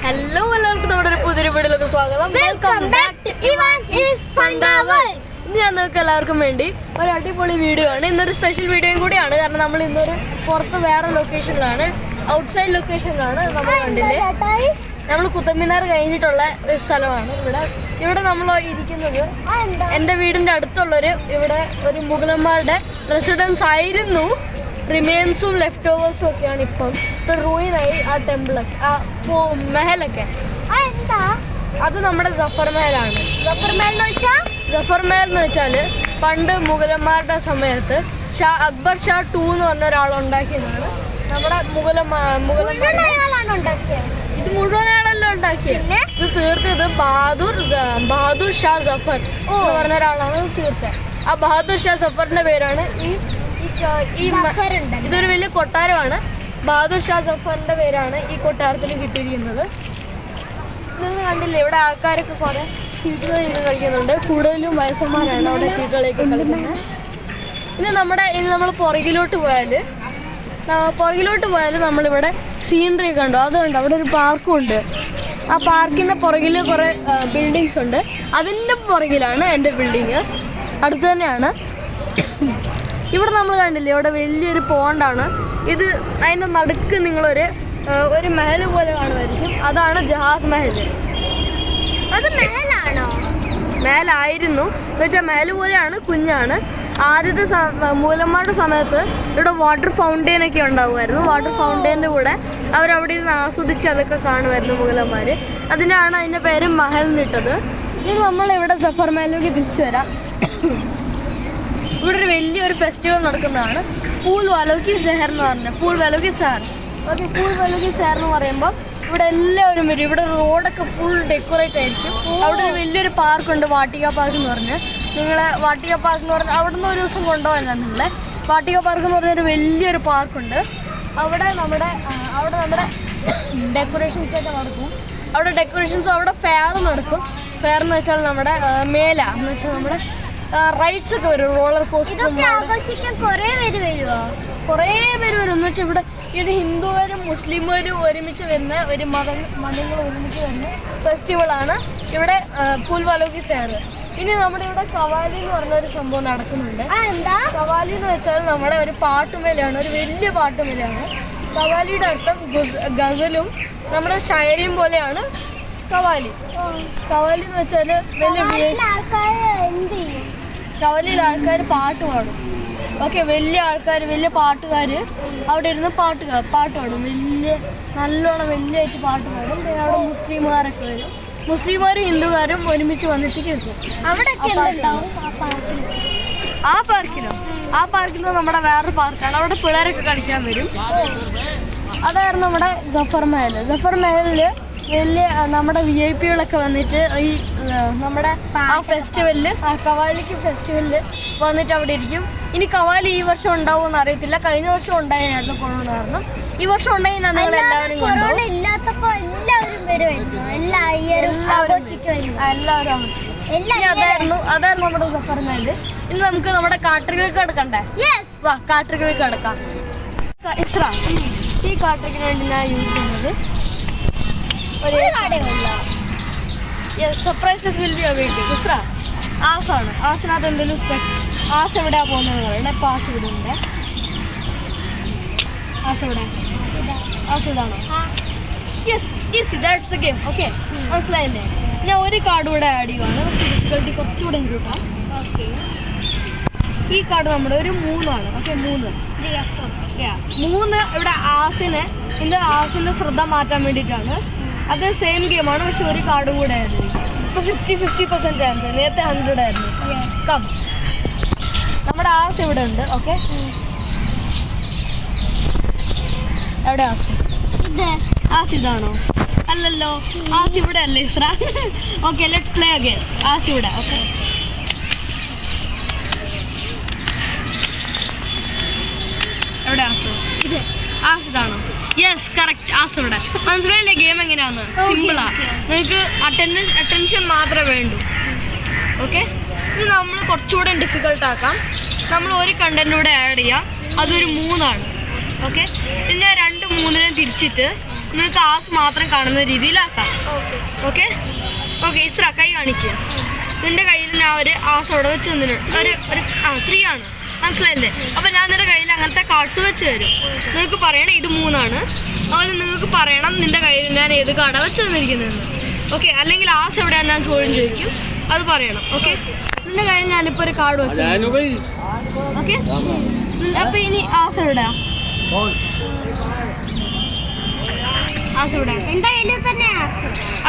Hello എല്ലാവർക്കും നമ്മുടെ ഒരു പുതിയ വീഡിയോയിലേക്ക് സ്വാഗതം. Welcome back to Ivan is ഫണ്ടവൽ. ഇന്ന് ഞാൻ നിങ്ങൾക്ക് എല്ലാവർക്കും വേണ്ടി ഒരു അടിപൊളി വീഡിയോ ആണ്. ഇന്നൊരു സ്പെഷ്യൽ വീഡിയോയും കൂടിയാണ്. കാരണം നമ്മൾ ഇന്നൊരു പുറത്ത് വേറെ ലൊക്കേഷനിലാണ്, ഔട്ട്സൈഡ് ലൊക്കേഷനിലാണ്. നമ്മൾ കണ്ടില്ലേ, നമ്മൾ കുത്തബ്മിനാർ കഴിഞ്ഞിട്ടുള്ള ഒരു സ്ഥലമാണ്. ഇവിടെ നമ്മൾ ഇരിക്കുന്നത് എൻ്റെ വീടിൻ്റെ അടുത്തുള്ളൊരു ഇവിടെ ഒരു മുഗളന്മാരുടെ റെസിഡൻസ് ആയിരുന്നു. റിമെയിൻസും ലെഫ്റ്റ് ഓവേഴ്സും ഒക്കെയാണ് ഇപ്പം റൂയിനായി. ആ ടെമ്പിളൊക്കെ ആ മെഹലൊക്കെ അത് നമ്മുടെ ജഫർ മഹലാണ്. ജഫർ മഹൽ എന്ന് വെച്ചാൽ പണ്ട് മുഗളന്മാരുടെ സമയത്ത് അക്ബർ ഷാ 2 എന്ന് പറഞ്ഞ ഒരാൾ ഉണ്ടാക്കിയതാണ്. നമ്മുടെ ഇത് മുഴുവൻ ആളല്ല ഉണ്ടാക്കിയത്. ഇത് തീർത്തത് ബഹാദൂർ ഷാ ജഫർ എന്ന് പറഞ്ഞ ഒരാളാണ് തീർത്തത്. ആ ബഹാദൂർ ഷാ ജഫറിന്റെ പേരാണ് ഇതൊരു വലിയ കൊട്ടാരമാണ്. ബഹാദൂർ ഷാ ജഫറിന്റെ പേരാണ് ഈ കൊട്ടാരത്തിന് കിട്ടിയിരിക്കുന്നത്. നിങ്ങൾ കണ്ടില്ലേ, ഇവിടെ ആൾക്കാരൊക്കെ കുറെ ചീട്ടുകളിൽ കളിക്കുന്നുണ്ട്. കൂടുതലും വയസ്സന്മാരാണ് അവിടെ ചീട്ടുകളിലേക്ക് കളിക്കുന്നത്. ഇനി നമ്മൾ പുറകിലോട്ട് പോയാൽ നമ്മളിവിടെ സീനറി കണ്ടു. അതുകൊണ്ട് അവിടെ ഒരു പാർക്കും ഉണ്ട്. ആ പാർക്കിൻ്റെ പുറകിൽ കുറേ ബിൽഡിങ്സ് ഉണ്ട്. അതിൻ്റെ പുറകിലാണ് എൻ്റെ ബിൽഡിങ്, അടുത്ത് തന്നെയാണ്. ഇവിടെ നമ്മൾ കണ്ടില്ലേ, ഇവിടെ വലിയൊരു പോണ്ടാണ്. ഇത് അതിൻ്റെ നടുക്ക് നിങ്ങളൊരു മഹൽ പോലെ കാണുമായിരിക്കും. അതാണ് ജഹാസ് മഹൽ. അത് മഹലാണോ? മഹലായിരുന്നു എന്ന് വെച്ചാൽ മഹൽ പോലെയാണ്, കുഞ്ഞാണ്. ആദ്യത്തെ മൂലന്മാരുടെ സമയത്ത് ഇവിടെ വാട്ടർ ഫൗണ്ടെയിനൊക്കെ ഉണ്ടാവുമായിരുന്നു. വാട്ടർ ഫൗണ്ടെയിൻ്റെ കൂടെ അവരവിടെ ഇരുന്ന് ആസ്വദിച്ച് അതൊക്കെ കാണുമായിരുന്നു മുഗളന്മാർ. അതിനാണ് അതിൻ്റെ പേര് മഹൽ എന്നിട്ടത്. ഇനി നമ്മളിവിടെ സഫർ മഹലിലേക്ക് തിരിച്ചു വരാം. ഇവിടെ ഒരു വലിയൊരു ഫെസ്റ്റിവൽ നടക്കുന്നതാണ്, ഫൂൾ വാലോക്കി സെഹർ എന്ന് പറഞ്ഞാൽ. ഫൂൾ വാലോക്കി സെഹർ എന്ന് പറയുമ്പോൾ ഇവിടെ എല്ലാവരും വരും. ഇവിടെ റോഡൊക്കെ ഫുൾ ഡെക്കറേറ്റ് ആയിരിക്കും. അവിടെ ഒരു വലിയൊരു പാർക്കുണ്ട്, വാട്ടിക പാർക്ക് എന്ന് പറഞ്ഞ്. വാട്ടിക പാർക്ക് എന്ന് പറഞ്ഞാൽ അവിടെ നിന്ന് ഒരു ദിവസം കൊണ്ടുപോകാനാണ് നിങ്ങളെ. വാട്ടിക പാർക്ക് എന്ന് പറഞ്ഞൊരു വലിയൊരു പാർക്കുണ്ട്. അവിടെ നമ്മുടെ ഡെക്കറേഷൻസൊക്കെ നടക്കും. അവിടെ ഫെയർ നടക്കും. ഫെയർ എന്ന് വെച്ചാൽ നമ്മുടെ മേല എന്ന് വെച്ചാൽ നമ്മുടെ റൈഡ്സ് ഒക്കെ വരും, റോളർ കോസ്റ്റർ. കുറേ പേര് വരും എന്ന് വെച്ചാൽ ഇവിടെ ഹിന്ദുകാരും മുസ്ലിംകാരും ഒരുമിച്ച് വരുന്ന ഒരു മതങ്ങൾ ഒരുമിച്ച് വരുന്ന ഫെസ്റ്റിവലാണ് ഇവിടെ ഫുൾ വാലോക്കി സെഹർ. ഇനി നമ്മുടെ ഇവിടെ കവാലി എന്ന് പറഞ്ഞൊരു സംഭവം നടക്കുന്നുണ്ട്. കവാലി എന്ന് വെച്ചാൽ നമ്മുടെ ഒരു പാട്ടുമേലയാണ്, ഒരു വലിയ പാട്ടുമേലയാണ്. കവാലിയുടെ അർത്ഥം ഗസലും നമ്മുടെ ഷായരിയും പോലെയാണ് കവാലി. കവാലി എന്ന് വെച്ചാൽ കവലയിൽ ആൾക്കാർ പാട്ട് പാടും. ഓക്കെ, വലിയ പാട്ടുകാർ അവിടെ ഇരുന്ന് പാട്ട് പാടും. നല്ലോണം വലിയായിട്ട് പാട്ട് പാടും. പിന്നെ അവിടെ മുസ്ലിംകാരൊക്കെ വരും. മുസ്ലിംകാരും ഹിന്ദുക്കാരും ഒരുമിച്ച് വന്നിട്ട് കേൾക്കും. ആ പാർക്കിൽ നമ്മുടെ വേറൊരു പാർക്കാണ്. അവിടെ പിള്ളേരൊക്കെ കളിക്കാൻ വരും. അതായിരുന്നു നമ്മുടെ ജഫർ മഹലില് വലിയ നമ്മുടെ VIP-കളൊക്കെ വന്നിട്ട് ഈ നമ്മുടെ ആ ഫെസ്റ്റിവലിൽ, ആ കവാലിക്ക് ഫെസ്റ്റിവലിൽ വന്നിട്ട് അവിടെ ഇരിക്കും. ഇനി കവാലി ഈ വർഷം ഉണ്ടാവുമെന്ന് അറിയത്തില്ല. കഴിഞ്ഞ വർഷം ഉണ്ടായിരുന്നു കൊറോണ കാരണം. ഈ വർഷം ഉണ്ടായിരുന്ന നിങ്ങൾ എല്ലാവരും അതായിരുന്നു നമ്മുടെ സഫർ മഹൽ. ഇനി നമുക്ക് നമ്മുടെ കാട്ടറിലേക്ക് കിടക്കണ്ടേ? വാ, കാട്ടറിലേക്ക് കിടക്കാം. ഇസ്ര, ഈ കാട്ടറിക്ക് വേണ്ടി ഞാൻ യൂസ് ചെയ്യുന്നത് surprises will be available. Isra, ആസിനകത്ത് എന്തെങ്കിലും ആസ് എവിടെയാ പോകുന്നത് പറയണേ. ഇപ്പം ആസ് ഇവിടെ ഉണ്ട്. ആസ് ഇവിടാണോ? Yes, that's the game. Okay, മനസ്സിലായില്ലേ? ഞാൻ ഒരു കാർഡ് കൂടെ ആഡ് ചെയ്യുവാണ്. ഡിഫിക്കൽട്ടി കുറച്ചുകൂടെ കൂട്ടാം. ഓക്കെ, ഈ കാർഡ് നമ്മുടെ ഒരു 3 ഓക്കെ, 3 ഇവിടെ ആസിൻ്റെ ശ്രദ്ധ മാറ്റാൻ വേണ്ടിയിട്ടാണ്. അത് സെയിം ഗെയിമാണ്, പക്ഷെ ഒരു കാർഡും കൂടെ ആയിരുന്നു. ഇപ്പോൾ 50% ചാൻസ്. നേരത്തെ 100 ആയിരുന്നു. കം, നമ്മുടെ ആസ് ഇവിടെ ഉണ്ട്. ഓക്കെ, എവിടെ ആസ് ഇതാണോ? അല്ലല്ലോ, ആസ് ഇവിടെ അല്ലേ Isra? Okay, let's play again. As ഇവിടെ. ഓക്കെ, എവിടെ ആസ് ഇതാണോ? യെസ്, കറക്റ്റ്, ആസ് ഇവിടെ. മനസ്സിലായില്ലേ ഗെയിം എങ്ങനെയാന്ന്? സിമ്പിളാ. നിങ്ങൾക്ക് അറ്റൻഷൻ മാത്രമേ വേണ്ടൂ. ഓക്കെ, ഇത് നമ്മൾ കുറച്ചുകൂടെ ഡിഫിക്കൽട്ട് ആക്കാം. നമ്മൾ ഒരു കണ്ടന്റ് കൂടെ ആഡ് ചെയ്യാം. അതൊരു 3. ഓക്കെ, പിന്നെ 2 3 തിരിച്ചിട്ട് നിങ്ങൾക്ക് ആസ് മാത്രം കാണുന്ന രീതിയിലാക്കാം. Okay okay. ഇസ്ര കൈ കാണിക്കുക. നിന്റെ കയ്യിൽ ഞാൻ ഒരു ആസ് അവിടെ വെച്ച് തന്നിട്ടുണ്ട്. ഒരു 3 ആണ്, മനസ്സിലായില്ലേ? അപ്പം ഞാൻ നിന്റെ കയ്യിൽ അങ്ങനത്തെ കാർഡ്സ് വെച്ച് തരും. നിങ്ങൾക്ക് പറയണം ഇത് 3 ആണ്. അതുപോലെ നിങ്ങൾക്ക് പറയണം നിന്റെ കയ്യിൽ ഞാൻ ഏത് കാർഡാണ് വെച്ച് തന്നിരിക്കുന്നതെന്ന്. ഓക്കെ. അല്ലെങ്കിൽ ആസ് എവിടെയാണ് ഞാൻ ചോദ്യം ചോദിക്കും, അത് പറയണം. ഓക്കെ. നിന്റെ കയ്യിൽ ഞാനിപ്പോൾ ഒരു കാർഡ് വെച്ചു. ഓക്കെ. അപ്പം ഇനി ആസ് എവിടെയാ? ആസ് എവിടെ? എന്റെ കയ്യിൽ തന്നെ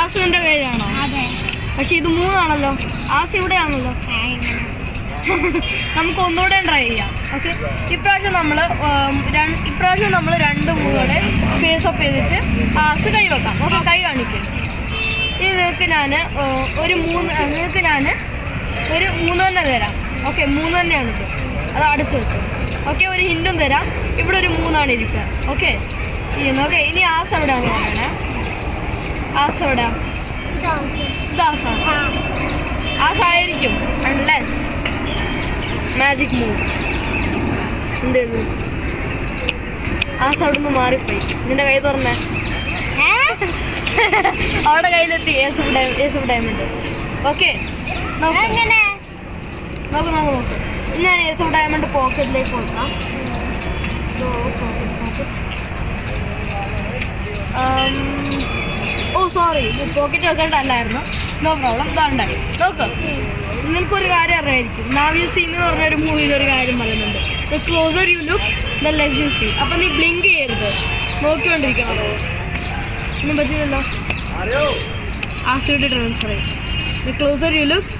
ആസ് നിന്റെ കയ്യിലാണോ? പക്ഷെ ഇത് 3 ആണല്ലോ. ആസ് ഇവിടെയാണല്ലോ. നമുക്ക് ഒന്നുകൂടെ ട്രൈ ചെയ്യാം. ഓക്കെ. ഇപ്രാവശ്യം നമ്മൾ 2 മൂന്നോടെ ഫേസ് അപ്പ് ചെയ്തിട്ട് ആസ് കൈ വെക്കാം. ഓക്കെ. കൈ കാണിക്കും. ഇനി നിങ്ങൾക്ക് ഞാൻ ഒരു 3 തന്നെ തരാം. ഓക്കെ. 3 തന്നെയാണിത്. അത് അടച്ചു വെച്ചു. ഓക്കെ. ഒരു ഹിൻറ്റും തരാം. ഇവിടെ ഒരു 3 ആണ് ഇരിക്കുക. ഓക്കെ. ഓക്കെ. ഇനി ആസ് എവിടെയാണെന്ന് പറയണേ. ആസ് എവിടെയാ? ആസായിരിക്കും അൺലെസ് മാജിക് മൂവ്. എന്തേന്നു? ആസ് അവിടെ നിന്ന് മാറിപ്പോയി. നിന്റെ കൈ തുറന്നേ. അവിടെ കയ്യിലെത്തി ഏസ് ഓഫ് ഡയമണ്ട്. ഓക്കെ. നോക്ക്. ഞാൻ ഏസ് ഓഫ് ഡയമണ്ട് പോക്കറ്റിലേക്ക് കൊടുക്കാം. സോറി, പോക്കറ്റ് വെക്കേണ്ടല്ലായിരുന്നു. No problem. ഇതാണ്ടായി. നോക്ക്. നിനക്കൊരു കാര്യം അറിയായിരിക്കും. നാവ് യു സീ എന്ന് പറഞ്ഞൊരു മൂവിയിൽ ഒരു കാര്യം പറയുന്നുണ്ട്. The closer you look the less you see. അപ്പം നീ ബ്ലിങ്ക് ചെയ്യരുത്, നോക്കിക്കൊണ്ടിരിക്കണം. ഒന്നും പറ്റില്ലല്ലോ. ആസിഡ് ട്രാൻസ്ഫർ ചെയ്യും. The closer you look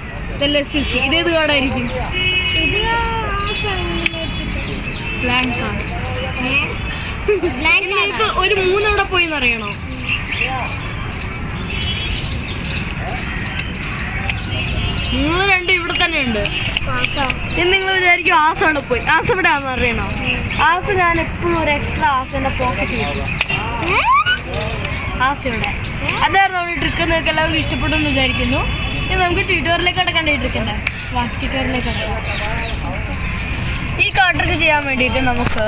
the less you see. ഇതേത് കാർഡായിരിക്കും? Blank card. നിങ്ങൾക്ക് ഒരു 3 എവിടെ പോയി എന്നറിയണോ? നിങ്ങൾ 2 ഇവിടെ തന്നെ ഉണ്ട്. നിങ്ങൾ വിചാരിക്കും ആസ് അവിടെ പോയി. ആസ് എവിടെയാണെന്ന് അറിയണോ? ആസ് ഞാൻ എപ്പോഴും ഒരു എക്സ്ട്രാ ആസ് എൻ്റെ പോക്കറ്റ് ചെയ്തു. ആസ് ഇവിടെ. അതായിരുന്നു നമ്മുടെ ട്രിക്ക്. നിങ്ങൾക്ക് എല്ലാവർക്കും ഇഷ്ടപ്പെട്ടു എന്ന് വിചാരിക്കുന്നു. ഇനി നമുക്ക് ട്വിറ്ററിലേക്ക് അടക്കണ്ട ഈ ട്രിക്കല്ലേ. ട്വിറ്ററിലേക്ക് അടക്കാം. ഈ കാർഡ് ട്രിക്ക് ചെയ്യാൻ വേണ്ടിയിട്ട് നമുക്ക്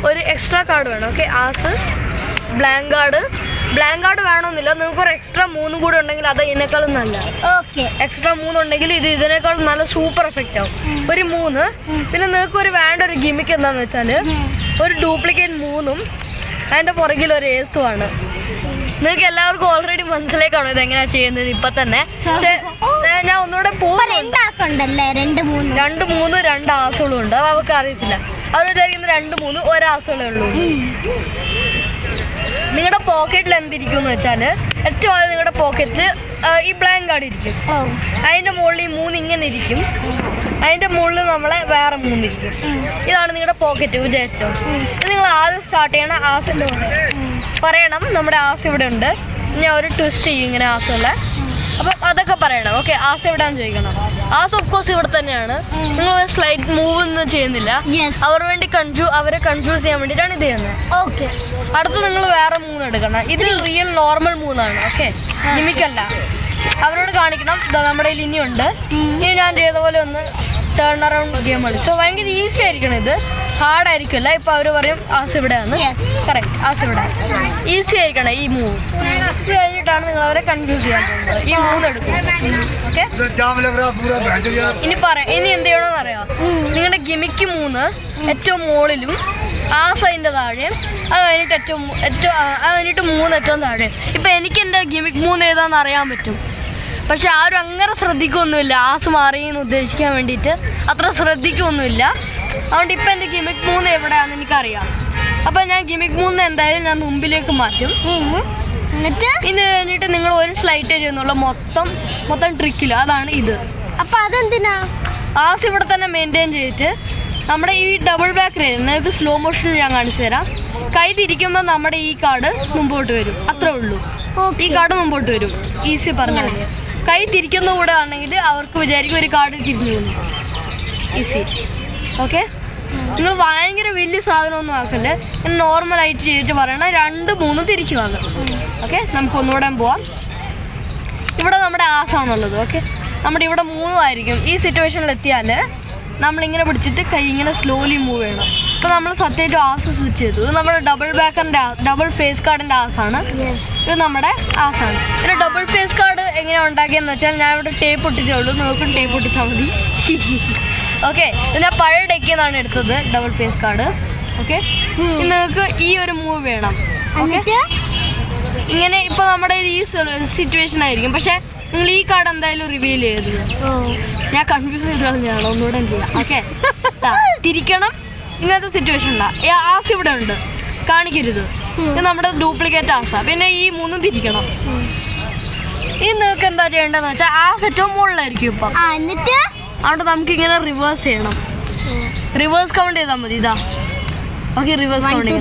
ഒരു എക്സ്ട്രാ കാർഡ് വേണം. ഓക്കെ. ആസ് ബ്ലാങ്ക് കാർഡ് വേണമെന്നില്ല. നിങ്ങൾക്കൊരു എക്സ്ട്രാ 3 കൂടെ ഉണ്ടെങ്കിൽ അത് ഇതിനേക്കാളും നല്ല. ഓക്കെ. എക്സ്ട്രാ 3 ഉണ്ടെങ്കിൽ ഇത് ഇതിനേക്കാളും നല്ല സൂപ്പർ എഫക്റ്റ് ആവും. ഒരു 3. പിന്നെ നിങ്ങൾക്ക് ഒരു ഗിമിക്ക് എന്താണെന്ന് വെച്ചാൽ ഒരു ഡ്യൂപ്ലിക്കേറ്റ് 3ഉം അതിൻ്റെ പുറകിൽ ഒരു ഏസുമാണ്. നിങ്ങൾക്ക് എല്ലാവർക്കും ഓൾറെഡി മനസ്സിലേക്കാണോ ഇതെങ്ങനെയാണ് ചെയ്യുന്നത് ഇപ്പം തന്നെ? പക്ഷേ ഞാൻ ഒന്നുകൂടെ രണ്ട് 2 ആസുകളും ഉണ്ട്. അത് അവർക്ക് അറിയത്തില്ല. അവർ വിചാരിക്കുന്നത് 2, 3 ഒരാസുകളേ ഉള്ളൂ. നിങ്ങളുടെ പോക്കറ്റിൽ എന്തിരിക്കും എന്ന് വെച്ചാൽ ഏറ്റവും ആദ്യം നിങ്ങളുടെ പോക്കറ്റിൽ ഈ ബ്ലാങ്ക് കാർഡ് ഇരിക്കും. അതിൻ്റെ മുകളിൽ ഈ 3 ഇങ്ങനെ ഇരിക്കും. അതിൻ്റെ മുകളിൽ നമ്മളെ വേറെ 3 ഇരിക്കും. ഇതാണ് നിങ്ങളുടെ പോക്കറ്റ് വിചാരിച്ചോ. നിങ്ങൾ ആദ്യം സ്റ്റാർട്ട് ചെയ്യണ ആസിൻ്റെ കൂടെ പറയണം നമ്മുടെ ആസ് ഇവിടെ ഉണ്ട്. ഞാൻ ഒരു ട്വിസ്റ്റ് ചെയ്യും ഇങ്ങനെ ആസുള്ള. അപ്പം അതൊക്കെ പറയണം. ഓക്കെ. ആസ് എവിടെയാണെന്ന് ചോദിക്കണം. ആസ് ഓഫ് കോഴ്സ് ഇവിടെ തന്നെയാണ്. നിങ്ങൾ ഒരു സ്ലൈറ്റ് മൂവ് ഒന്നും ചെയ്യുന്നില്ല. അവരെ കൺഫ്യൂസ് ചെയ്യാൻ വേണ്ടിയിട്ടാണ് ഇത് ചെയ്യുന്നത്. ഓക്കെ. അടുത്ത് നിങ്ങൾ വേറെ 3 എടുക്കണം. ഇത് റിയൽ നോർമൽ 3 ആണ്. ഓക്കെ. ഗിമിക്കല്ല. അവരോട് കാണിക്കണം നമ്മുടെ കയ്യിൽ ഇനിയുണ്ട്. ഇനി ഞാൻ ചെയ്ത പോലെ ഒന്ന് ടേൺ അറൗണ്ട് ഗെയിം കളിച്ചു. ഭയങ്കര ഈസി ആയിരിക്കണം. ഇത് ഹാർഡ് ആയിരിക്കില്ല. ഇപ്പൊ അവര് പറയും ആസ് ഇവിടെയാണ്. കറക്റ്റ്. ആസ് ഇവിടെ. ഈസി ആയിരിക്കണം ഈ മൂവ്. ഇത് കഴിഞ്ഞിട്ടാണ് നിങ്ങൾ അവരെ കൺഫ്യൂസ് ചെയ്യാൻ പോകുന്നത്. ഈ 3 എടുക്കും. ഓക്കെ. ഇനി എന്ത് ചെയ്യണമെന്ന് അറിയാം. നിങ്ങളുടെ ഗിമിക്ക് 3 ഏറ്റവും മുകളിലും ആസ് അതിൻ്റെ താഴെയും, അത് കഴിഞ്ഞിട്ട് അത് കഴിഞ്ഞിട്ട് 3 ഏറ്റവും താഴെയും. ഇപ്പൊ എനിക്ക് എൻ്റെ ഗിമിക്ക് 3 ഏതാണെന്ന് അറിയാൻ പറ്റും. പക്ഷെ ആരും അങ്ങനെ ശ്രദ്ധിക്കൊന്നുമില്ല. ആസ് മാറിയെന്ന് ഉദ്ദേശിക്കാൻ വേണ്ടിയിട്ട് അത്ര ശ്രദ്ധിക്കൊന്നുമില്ല. അതുകൊണ്ട് ഇപ്പം എൻ്റെ ഗിമിക് 3 എവിടെയാണെന്ന് എനിക്കറിയാം. അപ്പം ഞാൻ ഗിമിക് 3 എന്തായാലും ഞാൻ മുമ്പിലേക്ക് മാറ്റും. ഇത് കഴിഞ്ഞിട്ട് നിങ്ങൾ ഒരു സ്ലൈറ്റ് ചെയ്യുന്നുള്ള മൊത്തം ട്രിക്കില്ല. അതാണ് ഇത്. അപ്പം അതെന്തിനാ? ആസ് ഇവിടെ തന്നെ മെയിൻറ്റെയിൻ ചെയ്തിട്ട് നമ്മുടെ ഈ ഡബിൾ ബാക്ക് റേഞ്ച് നിങ്ങൾക്ക് സ്ലോ മോഷനിൽ ഞാൻ കാണിച്ചു തരാം. കൈ തിരിക്കുമ്പോൾ നമ്മുടെ ഈ കാർഡ് മുമ്പോട്ട് വരും. അത്രേ ഉള്ളൂ. ഈ കാർഡ് മുമ്പോട്ട് വരും. ഈസി പറഞ്ഞാൽ കൈ തിരിക്കുന്ന കൂടെ ആണെങ്കിൽ അവർക്ക് വിചാരിക്കും ഒരു കാർഡ് തിരിഞ്ഞു പോകുന്നു. ഈസി. ഓക്കെ. നിങ്ങൾ ഭയങ്കര വലിയ സാധനമൊന്നും ആക്കല്ലേ. നോർമലായിട്ട് ചെയ്തിട്ട് പറയണം 2, 3 തിരിക്കുവാണ്. ഓക്കെ. നമുക്ക് ഒന്നുകൂടെ പോവാം. ഇവിടെ നമ്മുടെ ആസാണുള്ളത്. ഓക്കെ. നമ്മുടെ ഇവിടെ 3 ആയിരിക്കും. ഈ സിറ്റുവേഷനിൽ എത്തിയാൽ നമ്മളിങ്ങനെ പിടിച്ചിട്ട് കൈ ഇങ്ങനെ സ്ലോലി മൂവ് ചെയ്യണം. ഇപ്പൊ നമ്മൾ സത്യമായിട്ട് ആസ് സ്വിച്ച് ചെയ്തു. ഇത് നമ്മുടെ ഡബിൾ ഫേസ് കാർഡിന്റെ ആസാണ്. ഇത് നമ്മുടെ ആസാണ്. പിന്നെ ഡബിൾ ഫേസ് കാർഡ് എങ്ങനെയാണ് ഉണ്ടാക്കിയെന്ന് വെച്ചാൽ ഞാൻ ഇവിടെ ടേപ്പ് ഒട്ടിച്ചേ ഉള്ളൂ. നോക്കും ടേപ്പ് ഒട്ടിച്ചാൽ മതി. ഓക്കെ, ഇത് ഞാൻ പഴയ ഡെക്കിൽ നിന്നാണ് എടുത്തത് ഡബിൾ ഫേസ് കാർഡ്. ഓക്കെ, നിങ്ങൾക്ക് ഈ ഒരു മൂവ് വേണം. ഓക്കെ, ഇങ്ങനെ ഇപ്പൊ നമ്മുടെ ഈ സിറ്റുവേഷൻ ആയിരിക്കും. പക്ഷെ നിങ്ങൾ ഈ കാർഡ് എന്തായാലും റിവീൽ ചെയ്തു. ഞാൻ കൺഫ്യൂസ് ചെയ്ത് കളഞ്ഞാണ്, ഒന്നുകൂടെ ചെയ്യാം. ഓക്കെ, തിരിക്കണം. ഇങ്ങനത്തെ സിറ്റുവേഷൻ ഉണ്ടാ. ആസ് ഇവിടെ ഉണ്ട്, കാണിക്കരുത്. ഇത് നമ്മുടെ ഡ്യൂപ്ലിക്കേറ്റ് ആസ. പിന്നെ ഈ മൂന്നും തിരിക്കണം. ഈ നിങ്ങൾക്ക് എന്താ ചെയ്യേണ്ടതെന്ന് വെച്ചാൽ ആസ് ഏറ്റവും മുകളിലായിരിക്കും ഇപ്പം. എന്നിട്ട് അവിടെ നമുക്ക് ഇങ്ങനെ റിവേഴ്സ് ചെയ്യണം. റിവേഴ്സ് കൗണ്ട് ചെയ്താൽ മതി. ഇതാ okay, reverse count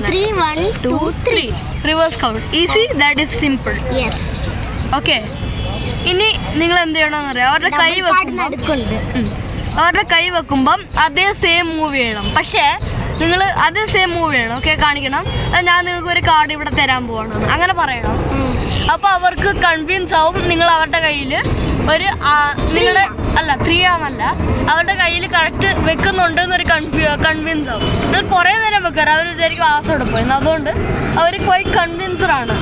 1 2 3 reverse count. Easy, that is simple. Okay, ഇനി നിങ്ങൾ എന്ത് ചെയ്യണമെന്ന് അറിയാം. അവരുടെ കൈ വെക്കുമ്പം അതേ സെയിം മൂവ് ചെയ്യണം. പക്ഷേ നിങ്ങൾ അതേ സെയിം മൂവ് ചെയ്യണം. ഓക്കെ, കാണിക്കണം. ഞാൻ നിങ്ങൾക്ക് ഒരു കാർഡ് ഇവിടെ തരാൻ പോവാണ് അങ്ങനെ പറയണം. അപ്പോൾ അവർക്ക് കൺവിൻസ് ആവും നിങ്ങൾ അവരുടെ കയ്യിൽ ഒരു നിങ്ങൾ അല്ല 3 ആണെന്നല്ല, അവരുടെ കയ്യിൽ കറക്റ്റ് വെക്കുന്നുണ്ട് എന്നൊരു കൺവിൻസ് ആവും. നിങ്ങൾ കുറേ നേരം വെക്കാറ് അവർ വിചാരിക്കും ആസോടെ പോയെന്ന്. അതുകൊണ്ട് അവർ ക്വൈറ്റ് കൺവിൻസ്ഡ് ആണ്.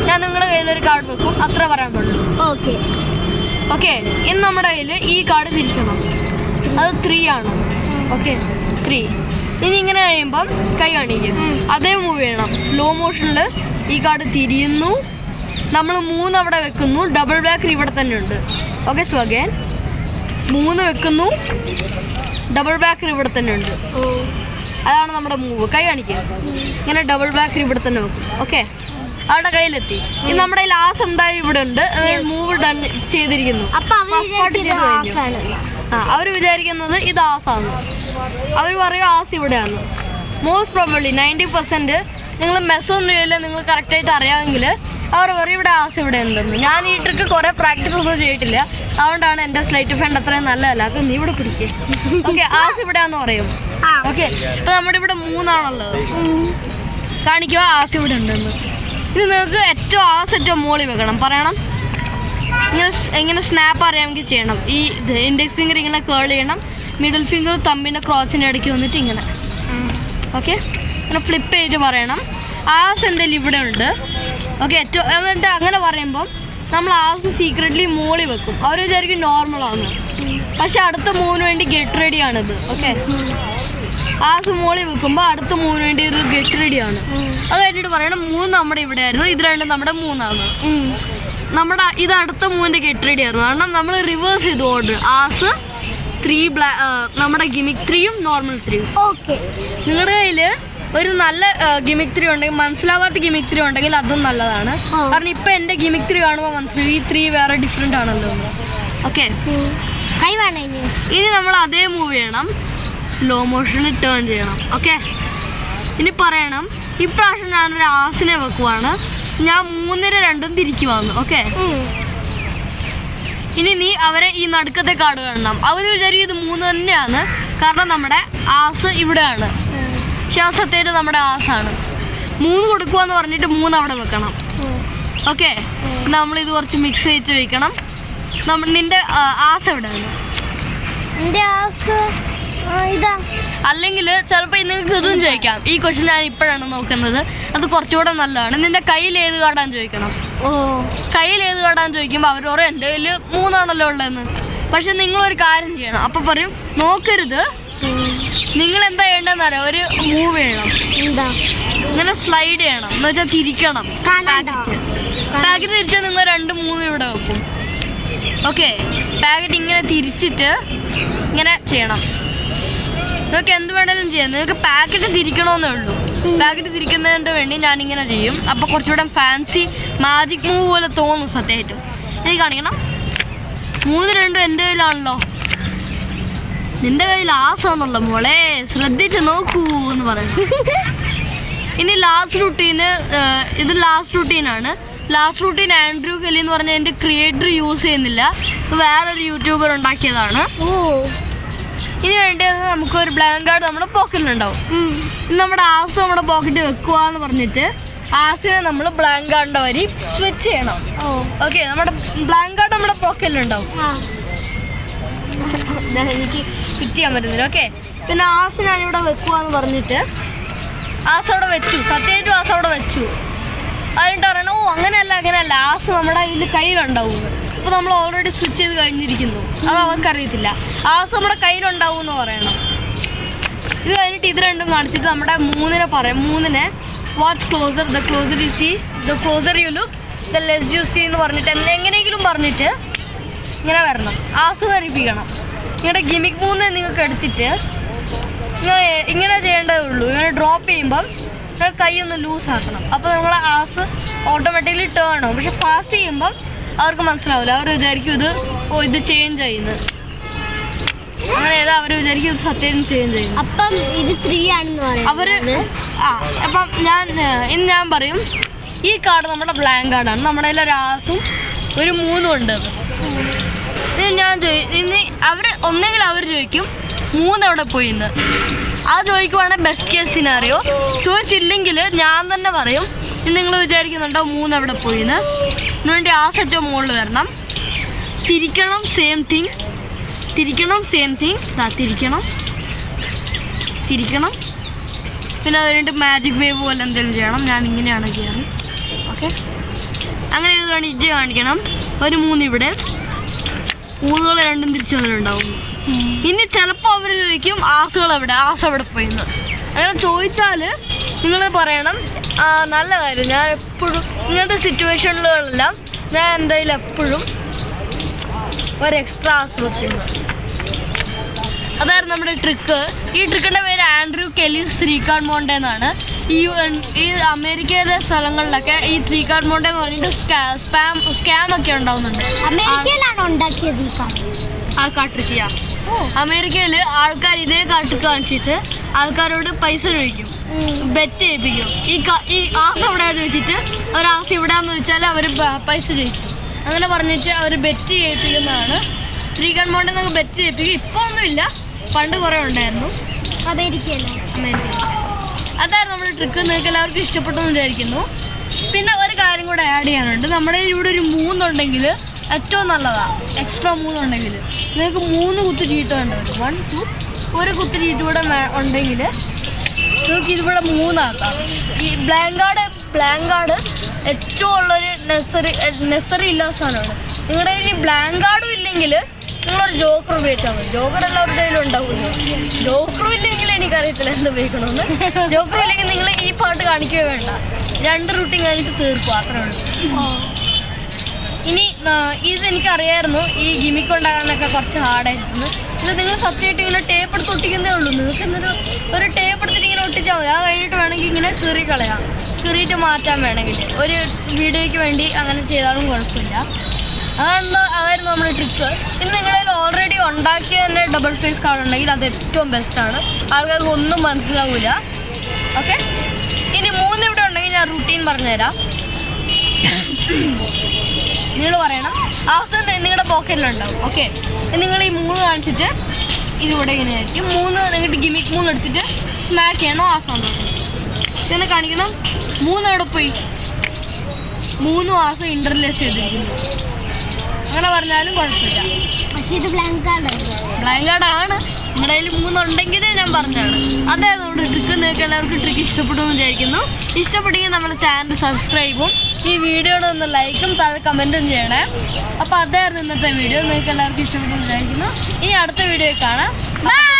ഞാൻ നിങ്ങളുടെ കയ്യിലൊരു കാർഡ് വെക്കും, അത്ര പറയാൻ പാടുള്ളൂ. ഓക്കെ, ഇന്ന് നമ്മുടെ കയ്യിൽ ഈ കാർഡ് തിരിക്കണം. അത് 3 ആണ്. ഓക്കെ, 3. ഇനി ഇങ്ങനെ കഴിയുമ്പം കൈ കാണിക്കും. അതേ മൂവ് ചെയ്യണം. സ്ലോ മോഷനിൽ ഈ കാർഡ് തിരിയുന്നു. നമ്മൾ 3 അവിടെ വെക്കുന്നു. ഡബിൾ ബാക്കർ ഇവിടെ തന്നെ ഉണ്ട്. ഓക്കെ, സോ അഗൈൻ 3 വെക്കുന്നു. ഡബിൾ ബാക്കർ ഇവിടെ തന്നെ ഉണ്ട്. അതാണ് നമ്മുടെ മൂവ്. കൈ കാണിക്കുക. ഇങ്ങനെ ഡബിൾ ബാക്കർ ഇവിടെ തന്നെ വെക്കും. ഓക്കെ, അവരുടെ കയ്യിലെത്തി. ഇനി നമ്മുടെ ആസ് എന്തായാലും ഇവിടെ ഉണ്ട്. മൂവ് ഡൺ ചെയ്തിരിക്കുന്നു. അവർ വിചാരിക്കുന്നത് ഇത് ആസാണ്. അവർ പറയും ആസ് ഇവിടെയാണ്. മോസ്റ്റ് പ്രോബബ്ലി 90% നിങ്ങൾ മെസ്സൊന്നും ചെയ്യില്ല. നിങ്ങൾ കറക്റ്റായിട്ട് അറിയാമെങ്കിൽ അവർ പറയും ഇവിടെ ആസ് ഇവിടെ ഉണ്ടെന്ന്. ഞാൻ ഈ ട്രിക്ക് കുറേ പ്രാക്ടീസ് ഒന്നും ചെയ്തിട്ടില്ല. അതുകൊണ്ടാണ് എൻ്റെ സ്ലൈറ്റ് ഫണ്ട് അത്രയും നല്ലതല്ല. അത് നീ ഇവിടെ പിടിക്കുക. ഓക്കെ, ആസ് ഇവിടെയാന്ന് പറയും. ഓക്കെ, ഇപ്പം നമ്മുടെ ഇവിടെ 3 ആണല്ലോ. കാണിക്കുക ആസ് ഇവിടെ ഉണ്ടെന്ന്. ഇനി നിങ്ങൾക്ക് ഏറ്റവും മുകളിൽ വെക്കണം. പറയണം ഇങ്ങനെ സ്നാപ്പ് അറിയാമെങ്കിൽ ചെയ്യണം. ഈ ഇൻഡെക്സ് ഫിംഗർ ഇങ്ങനെ കേൾ ചെയ്യണം. മിഡിൽ ഫിംഗർ തമ്മിൻ്റെ ക്രോസിൻ്റെ ഇടയ്ക്ക് വന്നിട്ട് ഇങ്ങനെ. ഓക്കെ, ഇങ്ങനെ ഫ്ലിപ്പ് ചെയ്ത് പറയണം ആസ് എന്തെങ്കിലും ഇവിടെ ഉണ്ട്. ഓക്കെ, എന്നിട്ട് അങ്ങനെ പറയുമ്പം നമ്മൾ ആസ് സീക്രട്ട്ലി മുകളിൽ വെക്കും. അവർ വിചാരിക്കും നോർമലാണ്. പക്ഷെ അടുത്ത മൂവിന് വേണ്ടി ഗെറ്റ് റെഡിയാണിത്. ഓക്കെ, ആസ് മുകളിൽ വെക്കുമ്പോൾ അടുത്ത മൂവിന് വേണ്ടി ഒരു ഗെറ്റ് റെഡിയാണ്. അത് കഴിഞ്ഞിട്ട് പറയണം 3 നമ്മുടെ ഇവിടെ ആയിരുന്നു, ഇത് 2 നമ്മുടെ 3 നമ്മുടെ ഇത് അടുത്ത മൂവിൻ്റെ ഗെറ്റ് റെഡി ആയിരുന്നു. കാരണം നമ്മൾ റിവേഴ്സ് ചെയ്തു ഓർഡർ. ആസ് 3 നമ്മുടെ ഗിമിക് 3യും നോർമൽ 3യും. ഓക്കെ, നിങ്ങളുടെ കയ്യിൽ ഒരു നല്ല ഗിമിക് 3 ഉണ്ടെങ്കിൽ, മനസ്സിലാവാത്ത ഗിമിക് 3 ഉണ്ടെങ്കിൽ അതും നല്ലതാണ്. കാരണം ഇപ്പം എൻ്റെ ഗിമിക് 3 കാണുമ്പോൾ മനസ്സിലാവും ഈ 3 വേറെ ഡിഫറെൻ്റ് ആണല്ലോ. ഓക്കെ, കൈ വേണം. ഇനി നമ്മൾ അതേ മൂവ് ചെയ്യണം. സ്ലോ മോഷനിൽ ടേൺ ചെയ്യണം. ഓക്കെ, ഇനി പറയണം ഇപ്രാവശ്യം ഞാനൊരു ആസിനെ വെക്കുവാണ്. ഞാൻ 3 2 തിരിക്കുവാന്ന്. ഓക്കെ, ഇനി നീ അവരെ ഈ നടുക്കത്തെ കാർഡ് കാണണം. അവർ വിചാരിക്കും ഇത് 3 തന്നെയാണ്. കാരണം നമ്മുടെ ആസ് ഇവിടെയാണ്. പക്ഷെ ആ സത്യമായിട്ട് നമ്മുടെ ആസാണ്. 3 കൊടുക്കുവാന്ന് പറഞ്ഞിട്ട് 3 അവിടെ വെക്കണം. ഓക്കെ, നമ്മളിത് കുറച്ച് മിക്സ് ചെയ്ത് വയ്ക്കണം. നിന്റെ ആസ് എവിടെയാണ്? അല്ലെങ്കിൽ ചിലപ്പോൾ നിങ്ങൾക്ക് ഇതും ചോദിക്കാം. ഈ ക്വസ്റ്റ്യൻ ഞാൻ ഇപ്പോഴാണ് നോക്കുന്നത്, അത് കുറച്ചുകൂടെ നല്ലതാണ്. നിന്റെ കയ്യിൽ ഏത് കാർഡാന്ന് ചോദിക്കണം. കയ്യിൽ ഏത് കാർഡാന്ന് ചോദിക്കുമ്പോൾ അവർ പറയും എൻ്റെ കയ്യിൽ 3 ആണല്ലോ ഉള്ളതെന്ന്. പക്ഷെ നിങ്ങളൊരു കാര്യം ചെയ്യണം. അപ്പം പറയും നോക്കരുത്, നിങ്ങൾ എന്താ ചെയ്യേണ്ടതെന്ന് അറിയാം. ഒരു മൂവ് ചെയ്യണം. ഇങ്ങനെ സ്ലൈഡ് ചെയ്യണം. എന്ന് വെച്ചാൽ തിരിക്കണം. പാക്കറ്റ് തിരിച്ചാൽ നിങ്ങൾ 2 3 ഇവിടെ വെക്കും. ഓക്കെ, പാക്കറ്റ് ഇങ്ങനെ തിരിച്ചിട്ട് ഇങ്ങനെ ചെയ്യണം. നിങ്ങൾക്ക് എന്ത് വേണമെങ്കിലും ചെയ്യാം. നിങ്ങൾക്ക് പാക്കറ്റ് തിരിക്കണമെന്നേ ഉള്ളൂ. പാക്കറ്റ് തിരിക്കുന്നതിന് വേണ്ടി ഞാനിങ്ങനെ ചെയ്യും. അപ്പോൾ കുറച്ചുകൂടെ ഫാൻസി മാജിക് മൂവ് പോലെ തോന്നും സത്യമായിട്ടും. എനിക്ക് കാണിക്കണം. 3 2 എൻ്റെ കയ്യിലാണല്ലോ. നിന്റെ കയ്യിൽ ആസാണല്ലോ മോളെ, ശ്രദ്ധിച്ച് നോക്കൂ എന്ന് പറയും. ഇനി ലാസ്റ്റ് റുട്ടീന്, ഇത് ലാസ്റ്റ് റുട്ടീനാണ്. ലാസ്റ്റ് റുട്ടീൻ ആൻഡ്രൂ കെല്ലി എന്ന് പറഞ്ഞ എൻ്റെ ക്രിയേറ്റർ യൂസ് ചെയ്യുന്നില്ല. വേറൊരു യൂട്യൂബർ ഉണ്ടാക്കിയതാണ്. ഇനി വേണ്ടത് നമുക്കൊരു ബ്ലാങ്ക് കാർഡ് നമ്മുടെ പോക്കറ്റിലുണ്ടാവും. നമ്മുടെ ആസ് നമ്മുടെ പോക്കറ്റ് വെക്കുക എന്ന് പറഞ്ഞിട്ട് ആസിനെ നമ്മൾ ബ്ലാങ്ക് കാർഡിൻ്റെ വരി സ്വിച്ച് ചെയ്യണം. ഓക്കെ, നമ്മുടെ ബ്ലാങ്ക് കാർഡ് നമ്മുടെ പോക്കറ്റിലുണ്ടാവും. എനിക്ക് ഫിറ്റ് ചെയ്യാൻ പറ്റുന്നില്ല. ഓക്കെ, പിന്നെ ആസ് ഞാനിവിടെ വെക്കുവാന്ന് പറഞ്ഞിട്ട് ആസ് അവിടെ വെച്ചു, സത്യമായിട്ടും ആസ് അവിടെ വെച്ചു. അതിനിട്ട് പറയണോ അങ്ങനെയല്ല ആസ് നമ്മുടെ കയ്യിലുണ്ടാവും. അപ്പോൾ നമ്മൾ ഓൾറെഡി സ്വിച്ച് ചെയ്ത് കഴിഞ്ഞിരിക്കുന്നു, അത് അവർക്കറിയത്തില്ല. ആസ് നമ്മുടെ കയ്യിലുണ്ടാവും എന്ന് പറയണം. ഇത് കഴിഞ്ഞിട്ട് ഇത് രണ്ടും കാണിച്ചിട്ട് നമ്മുടെ മൂന്നിനെ watch closer, the closer you see, the closer you look, the less you see എന്ന് പറഞ്ഞിട്ട് എങ്ങനെയെങ്കിലും പറഞ്ഞിട്ട് ഇങ്ങനെ വരണം, ആസ്വദിപ്പിക്കണം. നിങ്ങളുടെ ഗിമിക് 3 നിങ്ങൾക്ക് എടുത്തിട്ട് ഇങ്ങനെ ചെയ്യേണ്ടതേ ഉള്ളൂ. ഇങ്ങനെ ഡ്രോപ്പ് ചെയ്യുമ്പം നിങ്ങൾ കൈ ഒന്ന് ലൂസ് ആക്കണം. അപ്പോൾ നിങ്ങളെ ആസ് ഓട്ടോമാറ്റിക്കലി ടേൺ ആവും. പക്ഷെ ഫാസ്റ്റ് ചെയ്യുമ്പം അവർക്ക് മനസ്സിലാവില്ല, അവർ വിചാരിക്കും ഇത് ചേഞ്ച് ചെയ്യുന്നത്. അങ്ങനെ ഏതാ അവർ വിചാരിക്കും ഇത് സത്യം ചേഞ്ച് ചെയ്യുന്നു. അപ്പം ഇത് 3 ആണെന്ന് പറയും അപ്പം ഇന്ന് ഞാൻ പറയും ഈ കാർഡ് നമ്മുടെ ബ്ലാങ്ക് കാർഡാണ്. നമ്മുടെ കയ്യിൽ ഒരു ആസും ഒരു 3 ഉണ്ട്. ഇനി ഒന്നെങ്കിൽ അവർ ചോദിക്കും 3 എവിടെ പോയിന്ന്. അത് ചോദിക്കുവാണെങ്കിൽ ബെസ്റ്റ് കേസ് സിനാറിയോ. ചോദിച്ചില്ലെങ്കിൽ ഞാൻ തന്നെ പറയും നിങ്ങൾ വിചാരിക്കുന്നുണ്ടോ 3 എവിടെ പോയിന്ന്. അതിനുവേണ്ടി ആ സെറ്റ് മുകളിൽ വരണം, തിരിക്കണം, സെയിം തിങ്, തിരിക്കണം. പിന്നെ അത് കഴിഞ്ഞിട്ട് മാജിക് വേവ് പോലെ എന്തെങ്കിലും ചെയ്യണം. ഞാൻ ഇങ്ങനെയാണ് ചെയ്യാറ്. ഓക്കെ, അങ്ങനെ ഇത് കാണിക്കണം. ഒരു 3 ഇവിടെ, 3 രണ്ടും തിരിച്ചു വന്നിട്ടുണ്ടാവും. ഇനി ചിലപ്പോൾ അവർ ചോദിക്കും ആസ് എവിടെ പോയിന്ന്. അങ്ങനെ ചോദിച്ചാൽ നിങ്ങൾ പറയണം നല്ല കാര്യം, ഞാൻ എപ്പോഴും ഇങ്ങനത്തെ സിറ്റുവേഷനുകളെല്ലാം ഞാൻ എന്തായാലും എപ്പോഴും ഒരു എക്സ്ട്രാ ആസ് വെക്കുന്നു. അതായിരുന്നു നമ്മുടെ ട്രിക്ക്. ഈ ട്രിക്കിൻ്റെ പേര് ആൻഡ്രൂ കെല്ലീസ് 3 കാർഡ് മോണ്ടെ എന്നാണ്. ഈ അമേരിക്കയിലെ സ്ഥലങ്ങളിലൊക്കെ ഈ 3 കാർഡ് മോണ്ടെ എന്ന് പറഞ്ഞിട്ട് സ്കാം ഒക്കെ ഉണ്ടാവുന്നുണ്ട്. അമേരിക്കയിലാണ് ഉണ്ടാക്കിയത് ആ കാട്രിക്ക്. അമേരിക്കയിൽ ആൾക്കാർ ഇതേ കാട്ടിക്ക് കാണിച്ചിട്ട് ആൾക്കാരോട് പൈസ ചോദിക്കും, ബെറ്റ് ചെയ്യിപ്പിക്കും. ഈ ആസ് എവിടെയാന്ന് ചോദിച്ചിട്ട് അവർ ആസ് ഇവിടെയാന്ന് ചോദിച്ചാൽ അവർ പൈസ ചോദിക്കും. അങ്ങനെ പറഞ്ഞിട്ട് അവർ ബെറ്റ് ചെയ്യിപ്പിക്കുന്നതാണ് 3 കാർഡ് മോണ്ടെ. നമുക്ക് ബെറ്റ് ചെയ്യിപ്പിക്കും. ഇപ്പോൾ ഒന്നുമില്ല, പണ്ട് കുറേ ഉണ്ടായിരുന്നു അമേരിക്കയിൽ. അതായിരുന്നു നമ്മുടെ ട്രിക്ക്. നിങ്ങൾക്ക് എല്ലാവർക്കും ഇഷ്ടപ്പെട്ടു എന്ന് വിചാരിക്കുന്നു. പിന്നെ ഒരു കാര്യം കൂടെ ആഡ് ചെയ്യാനുണ്ട്. നമ്മുടെ ഇവിടെ ഒരു 3 ഉണ്ടെങ്കിൽ ഏറ്റവും നല്ലതാണ്. എക്സ്ട്രാ 3 ഉണ്ടെങ്കിൽ നിങ്ങൾക്ക് 3 കുത്ത് ചീട്ട് വേണ്ടി വരും. 1 2 ഒരു കുത്ത് ചീട്ട് കൂടെ ഉണ്ടെങ്കിൽ നിങ്ങൾക്ക് ഇതിവിടെ 3 ആക്കാം. ഈ ബ്ലാങ്ക് കാർഡ് ഏറ്റവും ഉള്ളൊരു നെസറി ഇല്ലാത്ത സാധനമാണ്. നിങ്ങളുടെ കയ്യിൽ ബ്ലാങ്ക് കാർഡും ഇല്ലെങ്കിൽ നിങ്ങളൊരു ജോക്കർ ഉപയോഗിച്ചാൽ മതി. ജോക്കർ എല്ലാവരുടെ കയ്യിലും ഉണ്ടാവുമല്ലോ. ജോക്കറും ഇല്ലെങ്കിൽ എനിക്കറിയത്തില്ല എന്ത് ഉപയോഗിക്കണമെന്ന്. ജോക്കറും ഇല്ലെങ്കിൽ നിങ്ങൾ ഈ പാട്ട് കാണിക്കുകയോ വേണ്ട, 2 റൂട്ടിങ് കഴിഞ്ഞിട്ട് തീർക്കും, അത്രേ ഉള്ളൂ. ഇനി ഇതെനിക്കറിയായിരുന്നു ഈ ഗിമിക്ക് ഉണ്ടാകാനൊക്കെ കുറച്ച് ഹാർഡായിരുന്നു. ഇത് നിങ്ങൾ സത്യമായിട്ട് ഇങ്ങനെ ടേപ്പ് എടുത്ത് ഒട്ടിക്കുന്നേ ഉള്ളൂ. നിങ്ങൾക്ക് ഒരു ടേപ്പ് എടുത്തിട്ട് ഇങ്ങനെ ഒട്ടിച്ചാൽ മതി. അത് കഴിഞ്ഞിട്ട് വേണമെങ്കിൽ ഇങ്ങനെ കീറിയിട്ട് മാറ്റാൻ വേണമെങ്കിൽ ഒരു വീഡിയോയ്ക്ക് വേണ്ടി അങ്ങനെ ചെയ്താലും കുഴപ്പമില്ല. അതായിരുന്നു നമ്മുടെ ട്രിക്ക്. ഇനി നിങ്ങളിൽ ഓൾറെഡി ഉണ്ടാക്കിയ തന്നെ ഡബിൾ ഫേസ് കാർഡ് ഉണ്ടെങ്കിൽ അത് ഏറ്റവും ബെസ്റ്റാണ്. ആൾക്കാർക്ക് ഒന്നും മനസ്സിലാവില്ല. ഓക്കെ, ഇനി 3 ഇവിടെ ഉണ്ടെങ്കിൽ ഞാൻ റുട്ടീൻ പറഞ്ഞുതരാം. നിങ്ങൾ പറയണം ആസ് നിങ്ങളുടെ പോക്കറ്റിലുണ്ടാവും. ഓക്കെ, നിങ്ങൾ ഈ 3 കാണിച്ചിട്ട് ഇതിവിടെ ഇങ്ങനെ ആയിരിക്കും. 3 നിങ്ങളുടെ ഗിമിക് 3 എടുത്തിട്ട് സ്മാക്ക് ചെയ്യണോ ആസ് ഉണ്ടോ ഇങ്ങനെ കാണിക്കണം. 3 എവിടെ പോയി? 3 ആസ് ഇന്റർലേസ് ചെയ്തിരിക്കുന്നു. അങ്ങനെ പറഞ്ഞാലും കുഴപ്പമില്ല. പക്ഷേ ഇത് ബ്ലാങ്ക് കാർഡാണ്. നിങ്ങളുടെ കയ്യിൽ 3 ഉണ്ടെങ്കിൽ ഞാൻ പറഞ്ഞതാണ്. അതായത് നമ്മുടെ ട്രിക്ക്. നിങ്ങൾക്ക് എല്ലാവർക്കും ട്രിക്ക് ഇഷ്ടപ്പെട്ടു എന്ന് വിചാരിക്കുന്നു. ഇഷ്ടപ്പെട്ടെങ്കിൽ നമ്മുടെ ചാനൽ സബ്സ്ക്രൈബും ഈ വീഡിയോയുടെ ഒന്ന് ലൈക്കും താഴെ കമൻറ്റും ചെയ്യണേ. അപ്പോൾ അതായിരുന്നു ഇന്നത്തെ വീഡിയോ. നിങ്ങൾക്ക് എല്ലാവർക്കും ഇഷ്ടപ്പെട്ടു എന്ന് വിചാരിക്കുന്നു. ഇനി അടുത്ത വീഡിയോയിൽ കാണാം. ബൈ.